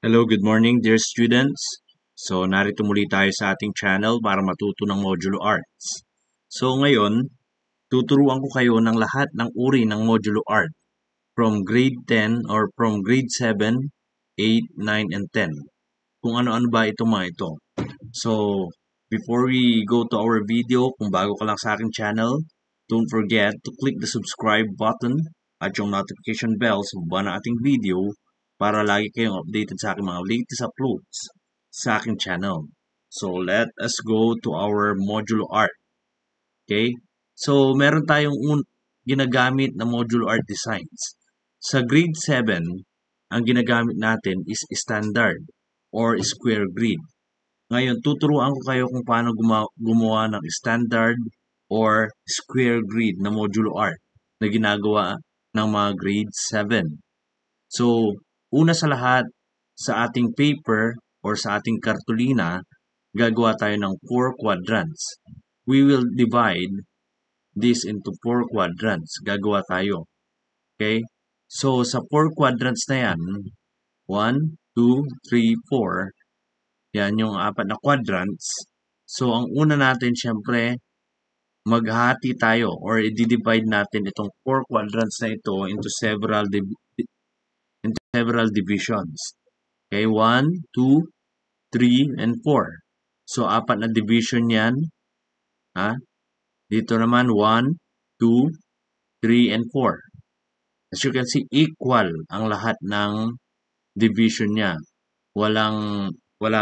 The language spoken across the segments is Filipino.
Hello, good morning dear students. So, narito muli tayo sa ating channel para matuto ng Modulo Arts. So, ngayon, tuturuan ko kayo ng lahat ng uri ng Modulo Art from grade 10 or from grade 7, 8, 9, and 10. Kung ano-ano ba itong mga ito. So, before we go to our video, kung bago ka lang sa aking channel, don't forget to click the subscribe button at yung notification bell sa baba ng ating video para lagi kayong updated sa aking mga latest uploads sa aking channel. So, let us go to our modulo art. Okay? So, meron tayong ginagamit na modulo art designs. Sa grade 7, ang ginagamit natin is standard or square grid. Ngayon, tuturuan ko kayo kung paano gumawa ng standard or square grid na modulo art na ginagawa ng mga grade 7. So, una sa lahat, sa ating paper or sa ating kartulina, gagawa tayo ng 4 quadrants. We will divide this into 4 quadrants. Gagawa tayo. Okay? So, sa 4 quadrants na yan, 1, 2, 3, 4, yan yung 4 na quadrants. So, ang una natin, syempre, maghati tayo or i-divide natin itong 4 quadrants na ito into several divisions. Okay, 1, 2, 3, and 4. So, 4 na division yan. Ha? Dito naman, 1, 2, 3, and 4. As you can see, equal ang lahat ng division niya. Wala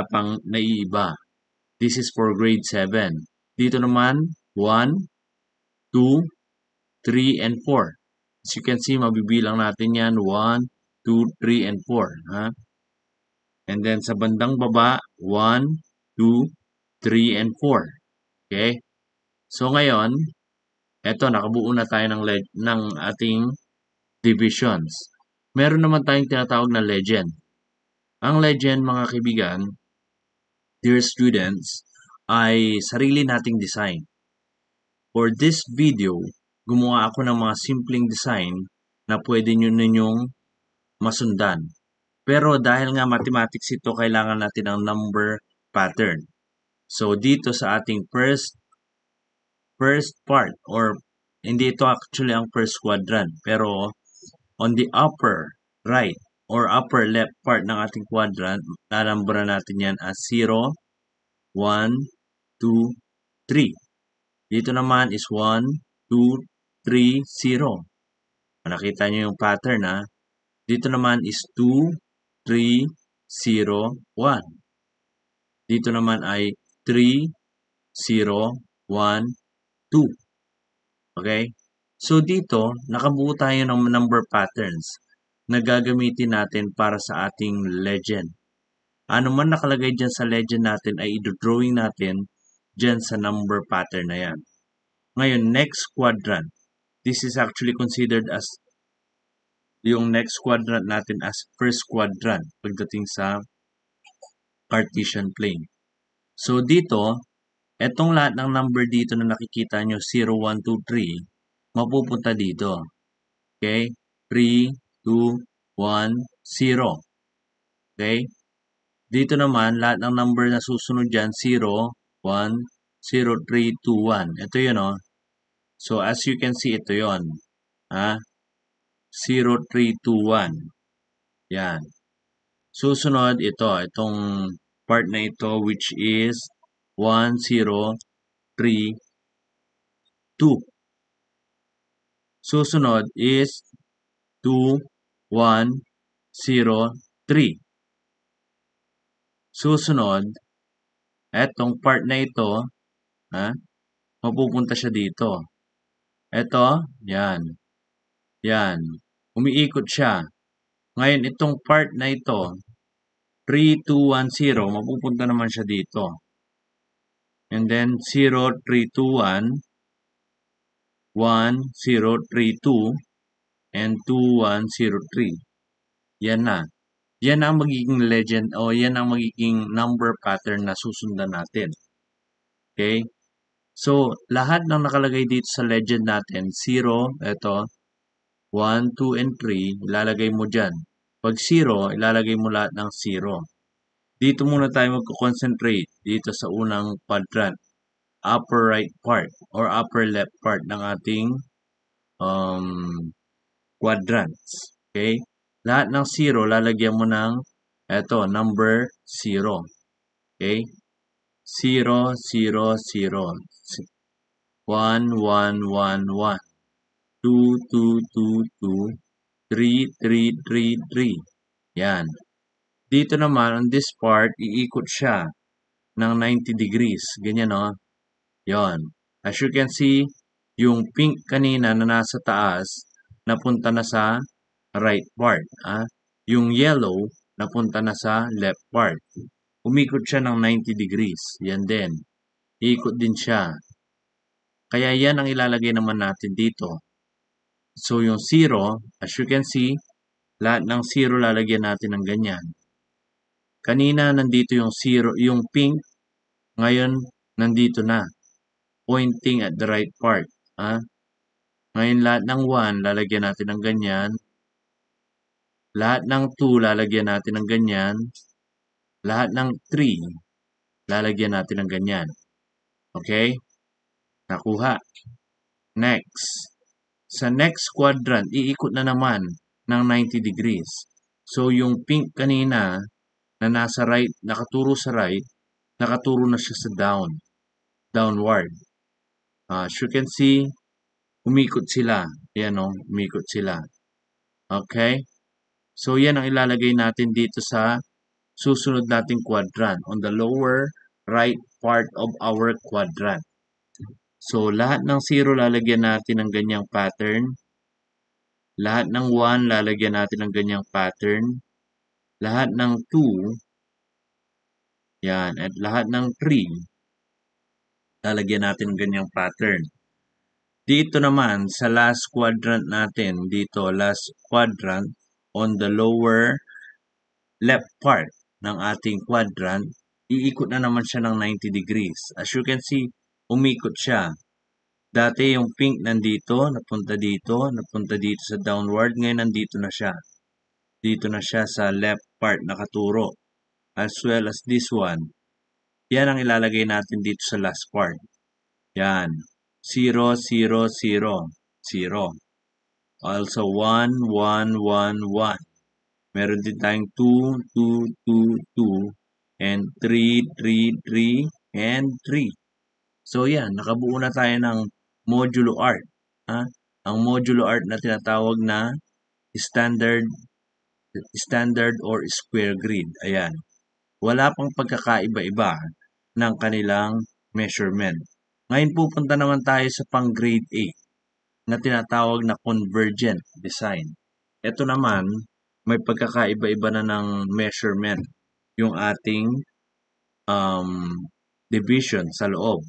pang naiiba. This is for grade 7. Dito naman, 1, 2, 3, and 4. As you can see, mabibilang natin yan, 1, 2, 3, and 4. Ha? And then sa bandang baba, 1, 2, 3, and 4. Okay? So ngayon, eto nakabuo na tayo ng ating divisions. Meron naman tayong tinatawag na legend. Ang legend, mga kaibigan, dear students, ay sarili nating design. For this video, gumawa ako ng mga simpleng design na pwede ninyong masundan. Pero dahil nga mathematics ito, kailangan natin ng number pattern. So dito sa ating first part, or hindi ito actually ang first quadrant, pero on the upper right or upper left part ng ating quadrant, nanambura natin yan as 0, 1, 2, 3. Dito naman is 1, 2, 3, 0. Nakita nyo yung pattern ha. Dito naman is 2, 3, 0, 1. Dito naman ay 3, 0, 1, 2. Okay? So dito, nakabuo tayo ng number patterns na gagamitin natin para sa ating legend. Ano man nakalagay dyan sa legend natin ay i-drawing natin dyan sa number pattern na yan. Ngayon, next quadrant. This is actually considered as yung next quadrant natin as first quadrant pagdating sa Cartesian plane. So dito, etong lahat ng number dito na nakikita nyo, 0, 1, 2, 3, mapupunta dito. Okay? 3, 2, 1, 0. Okay? Dito naman, lahat ng number na susunod dyan, 0, 1, 0, 3, 2, 1. Ito yun, oh. So, as you can see, ito yun. Ha? 0, 3, 2, 1. Yan. Susunod, itong part na ito, which is 1, 0, 3, 2. Susunod is 2, 1, 0, 3. Susunod, etong part na ito, ha, mapupunta siya dito. Ito, yan. Yan. Umiikot siya. Ngayon, itong part na ito, 3, 2, 1, 0, mapupunta naman siya dito. And then, 0, 3, 2, 1, 1, 0, 3, 2, and 2, 1, 0, 3. Yan na. Yan ang magiging legend o yan ang magiging number pattern na susundan natin. Okay? So, lahat ng nakalagay dito sa legend natin, 0, ito, 1, 2, and 3, ilalagay mo dyan. Pag 0, ilalagay mo lahat ng 0. Dito muna tayo magko-concentrate dito sa unang quadrant, upper right part or upper left part ng ating quadrants. Okay? Lahat ng 0, lalagyan mo ng number 0. Okay? 0, 0, 0. 1, 1, 1, 1. 2, 2, 2, 2. 3, 3, 3, 3. Yan. Dito naman, on this part, iikot siya ng 90 degrees. Ganyan, no? Yon. As you can see, yung pink kanina na nasa taas, napunta na sa right part. Yung yellow, napunta na sa left part. Umikot siya ng 90 degrees. Yan din. Iikot din siya. Kaya yan ang ilalagay naman natin dito. So, yung 0, as you can see, lahat ng 0 lalagyan natin ng ganyan. Kanina nandito yung 0, yung pink, ngayon nandito na. Pointing at the right part. Ngayon lahat ng 1, lalagyan natin ng ganyan. Lahat ng 2, lalagyan natin ng ganyan. Lahat ng 3, lalagyan natin ng ganyan. Okay? Nakuha. Next. Sa next quadrant, iikot na naman ng 90 degrees. So, yung pink kanina na nasa right, nakaturo sa right, nakaturo na siya sa downward. As you can see, umikot sila. Yan o, umikot sila. Okay? So, yan ang ilalagay natin dito sa susunod nating quadrant on the lower right part of our quadrant. So, lahat ng 0 lalagyan natin ng ganyang pattern. Lahat ng 1 lalagyan natin ng ganyang pattern. Lahat ng 2, yan, at lahat ng 3, lalagyan natin ng ganyang pattern. Dito naman, sa last quadrant natin, dito, last quadrant, on the lower left part ng ating quadrant, iikot na naman siya ng 90 degrees. As you can see, umikot siya. Dati yung pink nandito, napunta dito sa downward, ngayon nandito na siya. Dito na siya sa left part nakaturo. As well as this one. Yan ang ilalagay natin dito sa last part. Yan. 0, 0, 0, 0. Also 1, 1, 1, 1. Meron din tayong 2, 2, 2, 2, and 3, 3, 3, and 3. So yan, nakabuo na tayo ng modulo art. Ang modulo art na tinatawag na standard or square grid. Ayan. Wala pang pagkakaiba-iba ng kanilang measurement. Ngayon pupunta naman tayo sa pang grade 8 na tinatawag na convergent design. Ito naman, may pagkakaiba-iba na ng measurement yung ating division sa loob.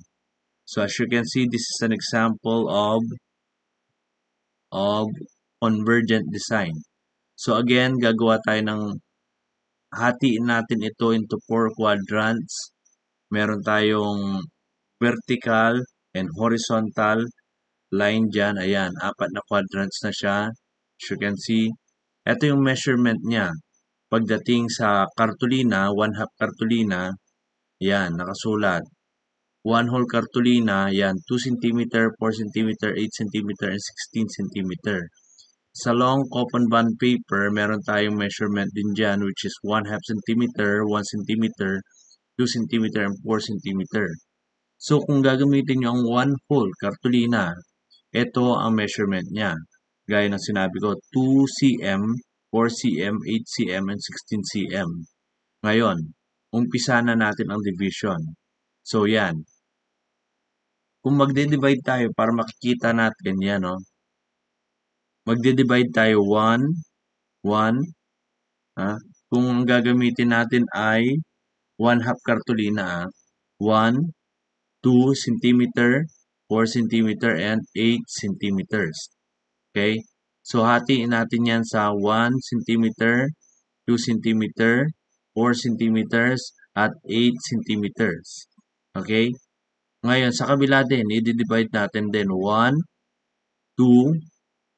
So as you can see, this is an example of convergent design. So again, gagawa tayo ng hatiin natin ito into 4 quadrants. Meron tayong vertical and horizontal line dyan. Ayan, 4 na quadrants na siya. As you can see, ito yung measurement niya. Pagdating sa cartolina, 1/2 cartolina, yan, nakasulat. 1 whole cartolina, yan, 2 cm, 4 cm, 8 cm, and 16 cm. Sa long coupon bond paper, meron tayong measurement din dyan, which is 1/2 cm, 1 cm, 2 cm, and 4 cm. So, kung gagamitin nyo ang 1 whole cartolina, ito ang measurement niya. Gaya ng sinabi ko, 2 cm, 4 cm, 8 cm, and 16 cm. Ngayon, umpisa na natin ang division. So, yan. Kung magde-divide tayo para makikita natin, yan, no? Magde-divide tayo 1, 1. Kung ang gagamitin natin ay 1/2 cartolina, 1, 2 cm, 4 cm, and 8 cm. Okay? So, hatiin natin yan sa 1 cm, 2 cm, 4 cm, at 8 cm. Okay? Ngayon, sa kabila din, i-divide natin din 1, 2,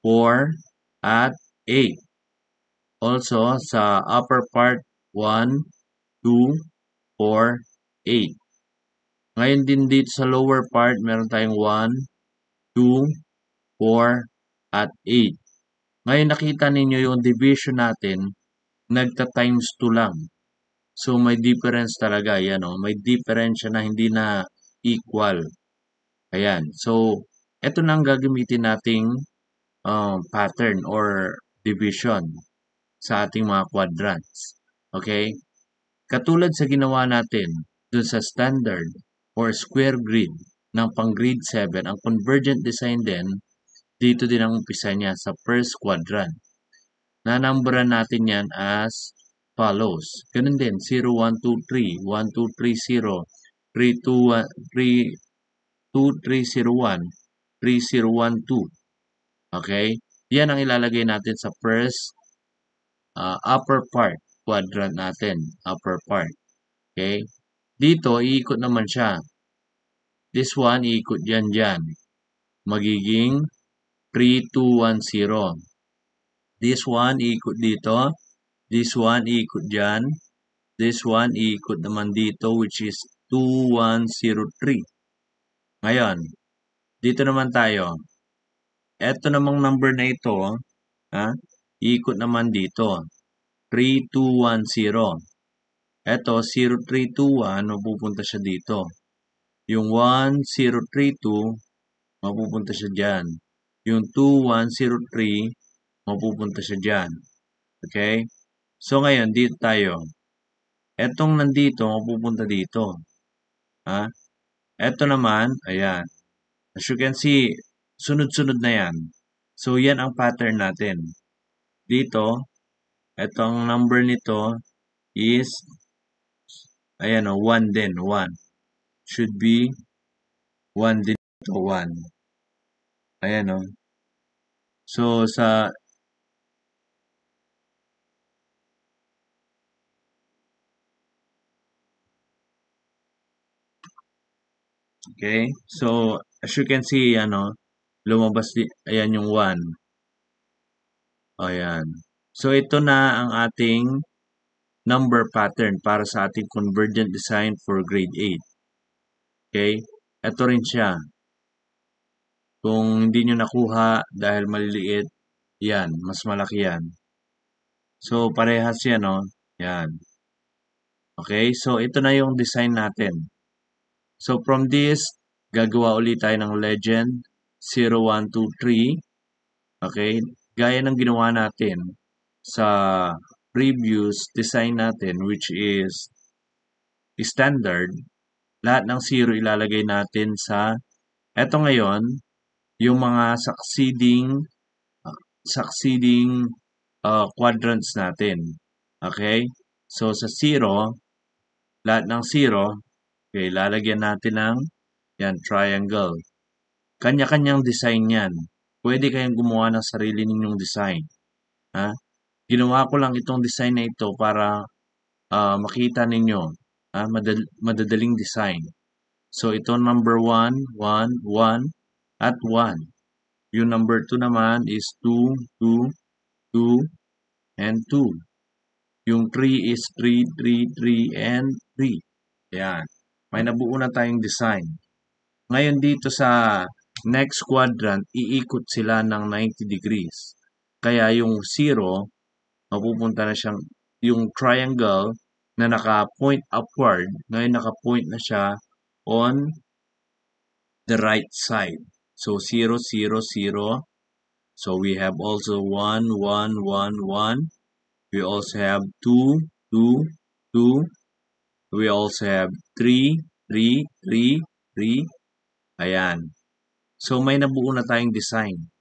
4, at 8. Also, sa upper part, 1, 2, 4, 8. Ngayon din dito sa lower part, meron tayong 1, 2, 4, at 8. Ngayon nakita ninyo yung division natin, nagta-times 2 lang. So may difference talaga, yan o. May difference siya na hindi na equal. Ayan. So, ito na ang gagamitin nating pattern or division sa ating mga quadrants. Okay? Katulad sa ginawa natin dun sa standard or square grid ng pang grade 7, ang convergent design din, dito din ang umpisa niya sa first quadrant. Nanumberan natin yan as follows. Ganun din, 0, 1, 2, 3, 1, 2, 3, 0, 3, 2, 1, 3, 2, 3, 0, 1, 3, 0, 1, 2. Okay? Yan ang ilalagay natin sa first upper part quadrant natin. Upper part. Okay? Dito, iikot naman siya. This one, iikot dyan. Magiging 3, 2, 1, 0. This one, iikot dito. This one, iikot dyan. This one, iikot naman dito, which is 2, 1, 0, 3. Ngayon, dito naman tayo. Ito namang number na ito, iikot naman dito. 3, 2, 1, 0. Ito, 0, 3, 2, 1, mapupunta siya dito. Yung 1, 0, 3, 2, mapupunta siya dyan. Yung 2, 1, 0, 3, mapupunta siya dyan. Okay? So, ngayon, dito tayo. Etong nandito, mapupunta dito. Eto naman, ayan. As you can see, sunod-sunod na yan. So, yan ang pattern natin. Dito, etong number nito is, ayan o, 1 din, 1. Should be 1 din ito, 1. Ayan o. So, okay. So, as you can see, lumabas din, ayan yung 1. Ayan. So, ito na ang ating number pattern para sa ating convergent design for grade 8. Okay? Ito rin siya. Kung hindi nyo nakuha dahil maliliit, yan, mas malaki yan. So, parehas yan, no? Yan. Okay? So, ito na yung design natin. So, from this, gagawa ulit tayo ng legend 0, 1, 2, 3. Okay? Gaya ng ginawa natin sa previous design natin, which is standard. Lahat ng 0 ilalagay natin sa, eto ngayon, yung mga succeeding quadrants natin. Okay? So, sa 0, lahat ng 0, okay, lalagyan natin ng yan, triangle. Kanya-kanyang design yan. Pwede kayong gumawa ng sarili ninyong design. Ginawa ko lang itong design na ito para makita ninyo. Madadaling design. So, ito number 1, 1, 1, at 1. Yung number 2 naman is 2, 2, 2, and 2. Yung 3 is 3, 3, 3, and 3. Ayan. May nabuo na tayong design. Ngayon dito sa next quadrant, iikot sila ng 90 degrees. Kaya yung 0, mapupunta na siyang, yung triangle na naka-point upward, ngayon naka-point na siya on the right side. So, 0, 0, 0. So, we have also 1, 1, 1, 1. We also have 2, 2, 2. We also have 3, 3, 3, 3. Ayan. So, may nabuo na tayong design.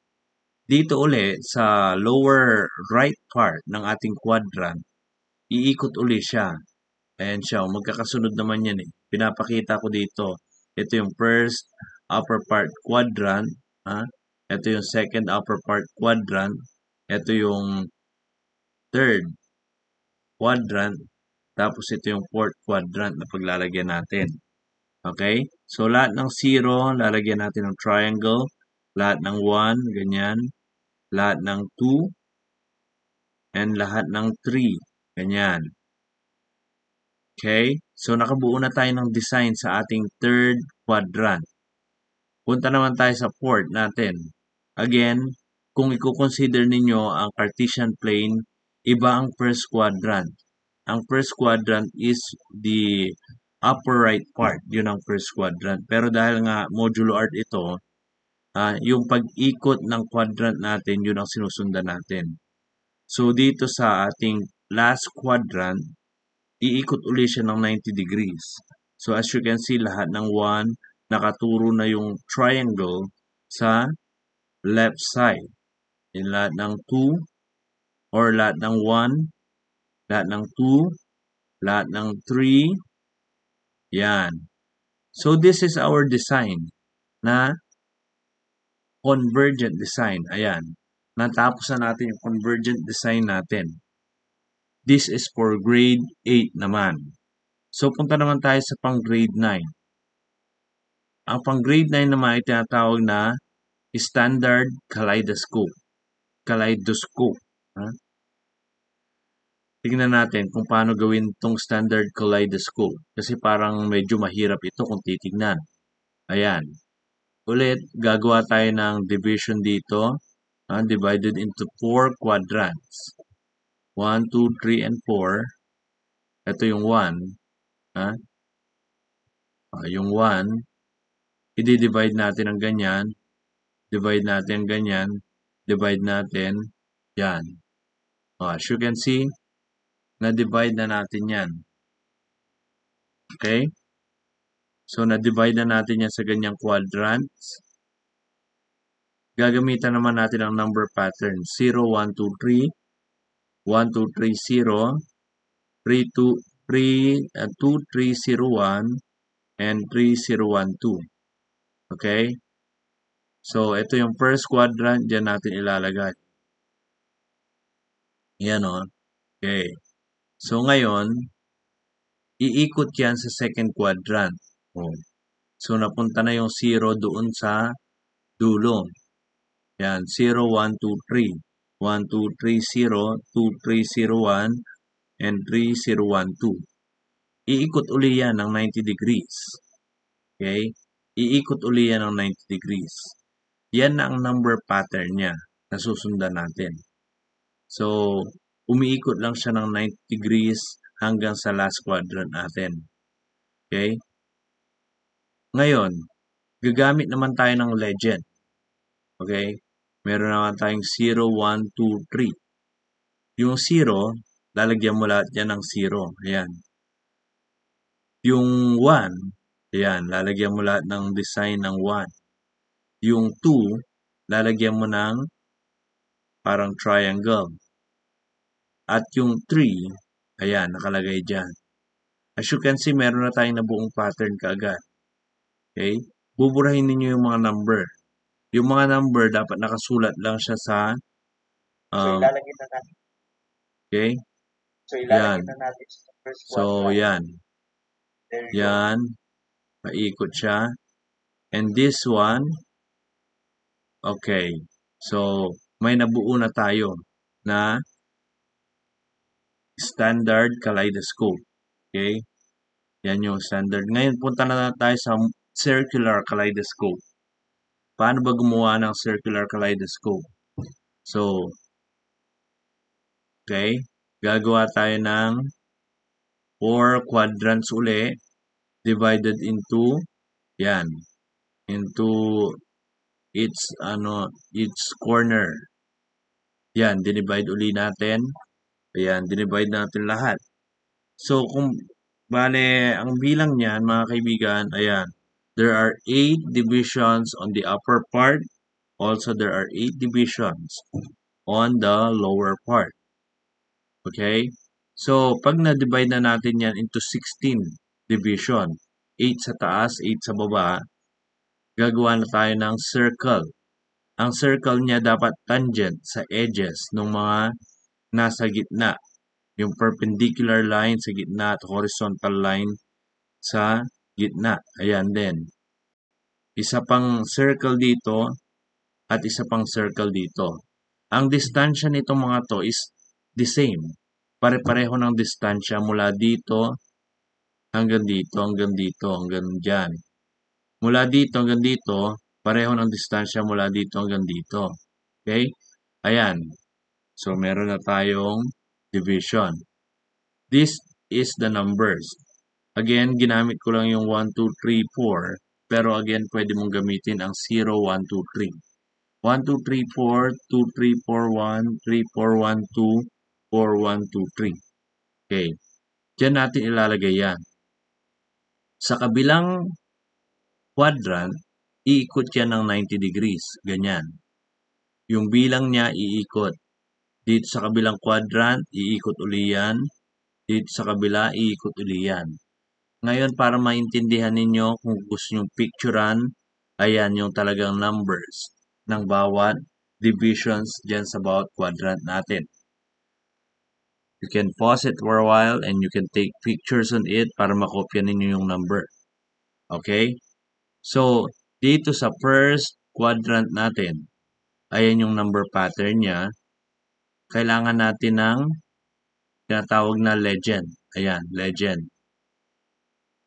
Dito uli, sa lower right part ng ating quadrant, iikot uli siya. Ayan siya. Magkakasunod naman yan eh. Pinapakita ko dito. Ito yung first upper part quadrant. Ito yung second upper part quadrant. Ito yung third quadrant. Tapos ito yung fourth quadrant na paglalagyan natin. Okay? So, lahat ng 0, lalagyan natin ng triangle. Lahat ng 1, ganyan. Lahat ng 2, and lahat ng 3. Ganyan. Okay? So, nakabuo na tayo ng design sa ating third quadrant. Punta naman tayo sa fourth natin. Again, kung i-consider ninyo ang Cartesian plane, iba ang first quadrant. Ang first quadrant is the upper right part. Yun ang first quadrant. Pero dahil nga modulo art ito, yung pag-ikot ng quadrant natin, yun ang sinusundan natin. So, dito sa ating last quadrant, iikot uli siya ng 90 degrees. So, as you can see, lahat ng 1, nakaturo na yung triangle sa left side. In lahat ng 2, or lahat ng 1, lahat ng 2, lahat ng 3, yan. So, this is our design na convergent design. Ayan. Natapos na natin yung convergent design natin. This is for grade 8 naman. So, punta naman tayo sa pang grade 9. Ang pang grade 9 naman ay tinatawag na standard kaleidoscope. Kaleidoscope. Tingnan natin kung paano gawin itong standard kaleidoscope. Kasi parang medyo mahirap ito kung titignan. Ayan. Ulit, gagawa tayo ng division dito. Divided into 4 quadrants. 1, 2, 3, and 4. Ito yung 1. Yung 1, i-divide natin ang ganyan. Divide natin ang ganyan. Divide natin. Yan. As you can see, na-divide na natin yan. Okay? So, na-divide na natin yan sa ganyang quadrants. Gagamitan naman natin ang number pattern. 0, 1, 2, 3. 1, 2, 3, 0. 3, 2, 3, 0, 1. And 3, 0, 1, 2. Okay? So, ito yung first quadrant. Diyan natin ilalagay. Yan o. Okay. So, ngayon, iikot yan sa second quadrant. So, napunta na yung 0 doon sa dulo. Yan, 0, 1, 2, 3. 1, 2, 3, 0, 2, 3, 0, 1, and 3, 0, 1, 2. Iikot uli yan ng 90 degrees. Okay? Iikot uli yan ng 90 degrees. Yan na ang number pattern niya na susundan natin. So, umiikot lang siya ng 90 degrees hanggang sa last quadrant natin. Okay? Ngayon, gagamit naman tayo ng legend. Okay? Meron naman tayong 0, 1, 2, 3. Yung 0, lalagyan mo lahat yan ng 0. Ayan. Yung 1, ayan, lalagyan mo lahat ng design ng 1. Yung 2, lalagyan mo ng parang triangle. At yung 3, ayan, nakalagay dyan. As you can see, meron na tayong nabuong pattern kaagad. Okay? Buburahin ninyo yung mga number. Yung mga number, dapat nakasulat lang siya sa So, ilalagay na natin. Okay? So, ilalagay na natin sa first So, quadrant. yan. There you Yan. Paikot siya. And this one, okay. So, may nabuo na tayo na standard kaleidoscope. Okay? Yan yung standard. Ngayon, punta na tayo sa circular kaleidoscope. Paano ba gumawa ng circular kaleidoscope? So, okay. Gagawa tayo ng 4 quadrants uli divided into yan. Into each corner. Yan, dinivide uli natin. Ayan, dinivide natin lahat. So, kung bale, ang bilang niyan, mga kaibigan, ayan, there are 8 divisions on the upper part. Also, there are 8 divisions on the lower part. Okay? So, pag na-divide na natin yan into 16 division, 8 sa taas, 8 sa baba, gagawa na tayo ng circle. Ang circle niya dapat tangent sa edges ng mga nasa gitna. Yung perpendicular line sa gitna at horizontal line sa gitna. Ayan din. Isa pang circle dito at isa pang circle dito. Ang distansya nitong mga to is the same. Pare-pareho ng distansya mula dito hanggang dito, hanggang dito, hanggang dyan. Mula dito hanggang dito, pareho ng distansya mula dito hanggang dito. Okay? Ayan. So, meron na tayong division. This is the numbers. Again, ginamit ko lang yung 1, 2, 3, 4. Pero again, pwede mong gamitin ang 0, 1, 2, 3. 1, 2, 3, 4, 2, 3, 4, 1, 3, 4, 1, 2, 4, 1, 2, 3. Okay. Diyan natin ilalagay yan. Sa kabilang quadrant, iikot yan ng 90 degrees. Ganyan. Yung bilang niya, iikot. Dito sa kabilang quadrant, iikot uli yan. Dito sa kabila, iikot uli yan. Ngayon, para maintindihan ninyo kung gusto nyo picturean, ayan yung talagang numbers ng bawat divisions dyan sa bawat quadrant natin. You can pause it for a while and you can take pictures on it para makopya ninyo yung number. Okay? So, dito sa first quadrant natin, ayan yung number pattern niya. Kailangan natin ng tinatawag na legend. Ayan, legend.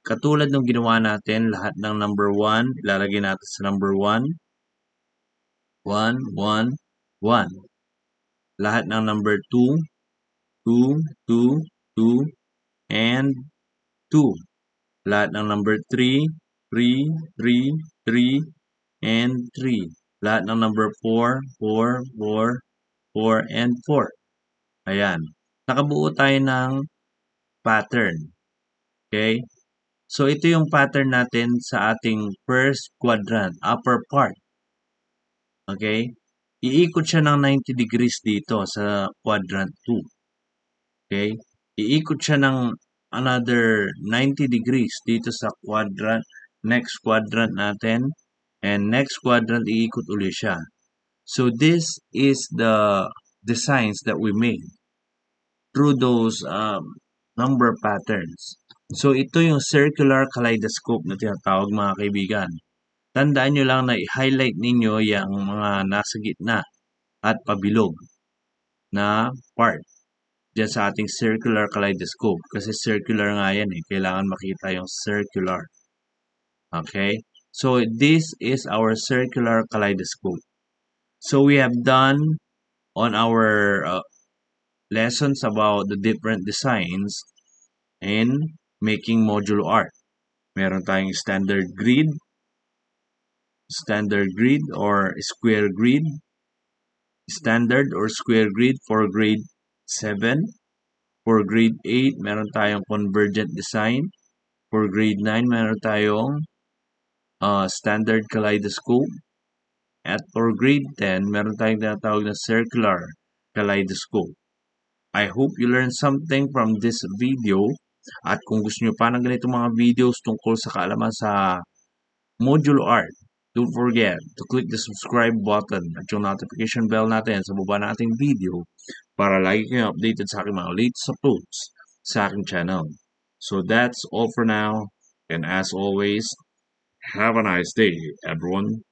Katulad ng ginawa natin, lahat ng number 1, ilalagay natin sa number 1. 1, 1, 1. Lahat ng number 2, 2, 2, 2, and 2. Lahat ng number 3, 3, 3, 3, and 3. Lahat ng number 4, 4, 4, 4, and 4. Ayan. Nakabuo tayo ng pattern. Okay? So, ito yung pattern natin sa ating first quadrant, upper part. Okay? Iikot siya ng 90 degrees dito sa quadrant 2. Okay? Iikot siya ng another 90 degrees dito sa quadrant, next quadrant natin. And next quadrant, iikot uli siya. So, this is the designs that we made through those number patterns. So, ito yung circular kaleidoscope na tinatawag, mga kaibigan. Tandaan nyo lang na i-highlight ninyo yung mga nasa gitna at pabilog na part dyan sa ating circular kaleidoscope. Kasi circular nga yan eh. Kailangan makita yung circular. Okay? So, this is our circular kaleidoscope. So, we have done on our lessons about the different designs in making modulo art. Meron tayong standard grid or square grid, standard or square grid for grade 7. For grade 8, meron tayong convergent design. For grade 9, meron tayong standard kaleidoscope. At for grade 10, meron tayong tinatawag na circular kaleidoscope. I hope you learned something from this video. At kung gusto nyo pa ng ganitong mga videos tungkol sa kaalaman sa modulo art, don't forget to click the subscribe button at yung notification bell natin sa baba nating video para lagi kayong updated sa aking mga latest uploads sa aking channel. So that's all for now. And as always, have a nice day, everyone.